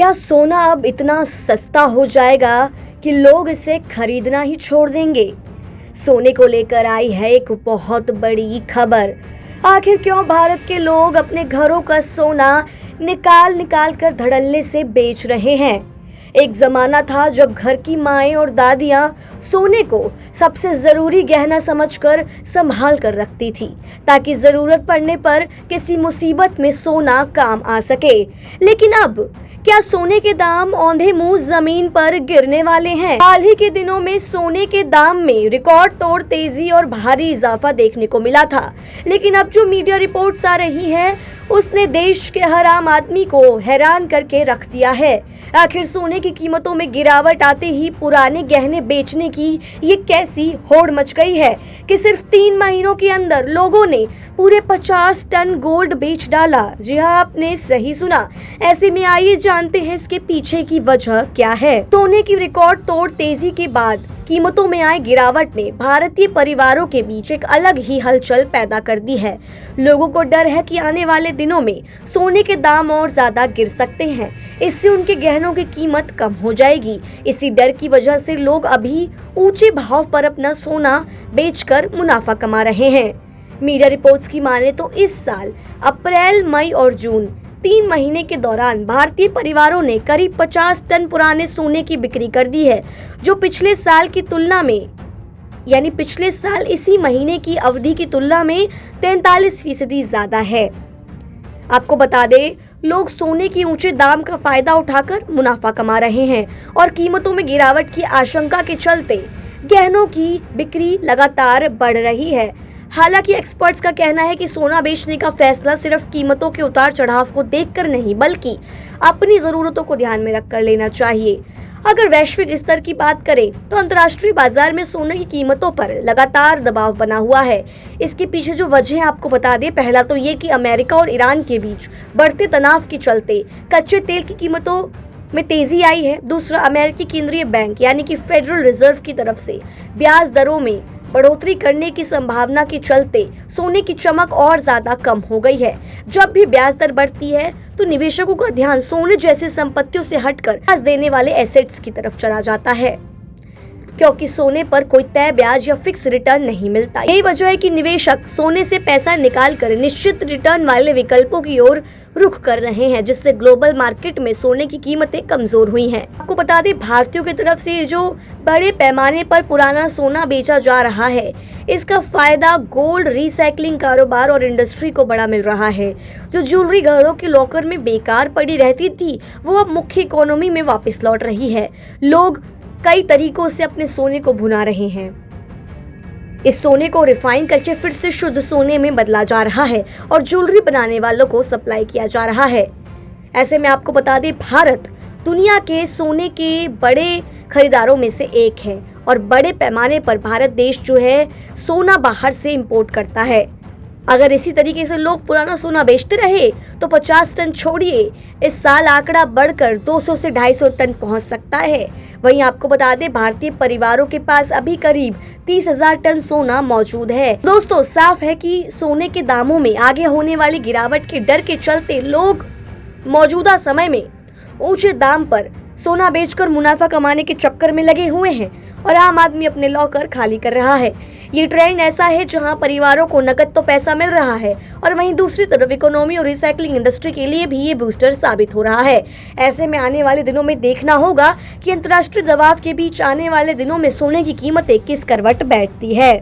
क्या सोना अब इतना सस्ता हो जाएगा कि लोग इसे खरीदना ही छोड़ देंगे? सोने को लेकर आई है एक बहुत बड़ी खबर। आखिर क्यों भारत के लोग अपने घरों का सोना निकाल निकाल कर धड़ल्ले से बेच रहे हैं? एक जमाना था जब घर की माएं और दादियां सोने को सबसे जरूरी गहना समझकर संभाल कर रखती थी, ताकि जरूरत पड़ने पर किसी मुसीबत में सोना काम आ सके। लेकिन अब क्या सोने के दाम औंधे मुंह जमीन पर गिरने वाले हैं? हाल ही के दिनों में सोने के दाम में रिकॉर्ड तोड़ तेजी और भारी इजाफा देखने को मिला था, लेकिन अब जो मीडिया रिपोर्ट्स आ रही हैं उसने देश के हर आम आदमी को हैरान करके रख दिया है। आखिर सोने की कीमतों में गिरावट आते ही पुराने गहने बेचने की ये कैसी होड़ मच गई है कि सिर्फ 3 महीनों के अंदर लोगों ने पूरे 50 टन गोल्ड बेच डाला। जी हाँ, आपने सही सुना। ऐसे में आइए जानते हैं इसके पीछे की वजह क्या है। सोने की रिकॉर्ड तोड़ तेजी के बाद कीमतों में आए गिरावट ने भारतीय परिवारों के बीच एक अलग ही हलचल पैदा कर दी है। लोगों को डर है कि आने वाले दिनों में सोने के दाम और ज्यादा गिर सकते हैं, इससे उनके गहनों की कीमत कम हो जाएगी। इसी डर की वजह से लोग अभी ऊंचे भाव पर अपना सोना बेचकर मुनाफा कमा रहे हैं। मीडिया रिपोर्ट्स की माने तो इस साल अप्रैल, मई और जून 3 महीने के दौरान भारतीय परिवारों ने करीब 50 टन पुराने सोने की बिक्री कर दी है, जो पिछले साल की तुलना में यानी पिछले साल इसी महीने की अवधि की तुलना में 43% ज्यादा है। आपको बता दें, लोग सोने के ऊंचे दाम का फायदा उठाकर मुनाफा कमा रहे हैं और कीमतों में गिरावट की आशंका के चलते गहनों की बिक्री लगातार बढ़ रही है। हालांकि एक्सपर्ट्स का कहना है कि सोना बेचने का फैसला सिर्फ कीमतों के उतार चढ़ाव को देखकर नहीं, बल्कि अपनी जरूरतों को ध्यान में रखकर लेना चाहिए। अगर वैश्विक स्तर की बात करें तो अंतर्राष्ट्रीय बाजार में सोने की कीमतों पर लगातार दबाव बना हुआ है। इसके पीछे जो वजह आपको बता दें, पहला तो ये कि अमेरिका और ईरान के बीच बढ़ते तनाव के चलते कच्चे तेल की कीमतों में तेजी आई है। दूसरा, अमेरिकी केंद्रीय बैंक यानी कि फेडरल रिजर्व की तरफ से ब्याज दरों में बढ़ोतरी करने की संभावना के चलते सोने की चमक और ज्यादा कम हो गई है। जब भी ब्याज दर बढ़ती है तो निवेशकों का ध्यान सोने जैसे संपत्तियों से हटकर ब्याज देने वाले एसेट्स की तरफ चला जाता है, क्योंकि सोने पर कोई तय ब्याज या फिक्स रिटर्न नहीं मिलता। यही वजह है कि निवेशक सोने से पैसा निकालकर निश्चित रिटर्न वाले विकल्पों की ओर रुख कर रहे हैं, जिससे ग्लोबल मार्केट में सोने की कीमतें कमजोर हुई हैं। आपको बता दें, भारतीयों की तरफ से जो बड़े पैमाने पर पुराना सोना बेचा जा रहा है, इसका फायदा गोल्ड रीसाइक्लिंग कारोबार और इंडस्ट्री को बड़ा मिल रहा है। जो ज्वेलरी घरों के लॉकर में बेकार पड़ी रहती थी, वो अब मुख्य इकोनॉमी में वापस लौट रही है। लोग कई तरीकों से अपने सोने को भुना रहे हैं। इस सोने को रिफाइन करके फिर से शुद्ध सोने में बदला जा रहा है और ज्वेलरी बनाने वालों को सप्लाई किया जा रहा है। ऐसे में आपको बता दें, भारत दुनिया के सोने के बड़े खरीदारों में से एक है और बड़े पैमाने पर भारत देश जो है सोना बाहर से इंपोर्ट करता है। अगर इसी तरीके से लोग पुराना सोना बेचते रहे तो 50 टन छोड़िए, इस साल आंकड़ा बढ़कर 200 से 250 टन पहुंच सकता है। वहीं आपको बता दें, भारतीय परिवारों के पास अभी करीब 30,000 टन सोना मौजूद है। दोस्तों, साफ है कि सोने के दामों में आगे होने वाली गिरावट के डर के चलते लोग मौजूदा समय में ऊंचे दाम पर सोना बेचकर मुनाफा कमाने के चक्कर में लगे हुए हैं और आम आदमी अपने लॉकर खाली कर रहा है। ये ट्रेंड ऐसा है जहां परिवारों को नकद तो पैसा मिल रहा है और वहीं दूसरी तरफ इकोनॉमी और रिसाइकलिंग इंडस्ट्री के लिए भी ये बूस्टर साबित हो रहा है। ऐसे में आने वाले दिनों में देखना होगा कि अंतर्राष्ट्रीय दबाव के बीच आने वाले दिनों में सोने की कीमतें किस करवट बैठती है।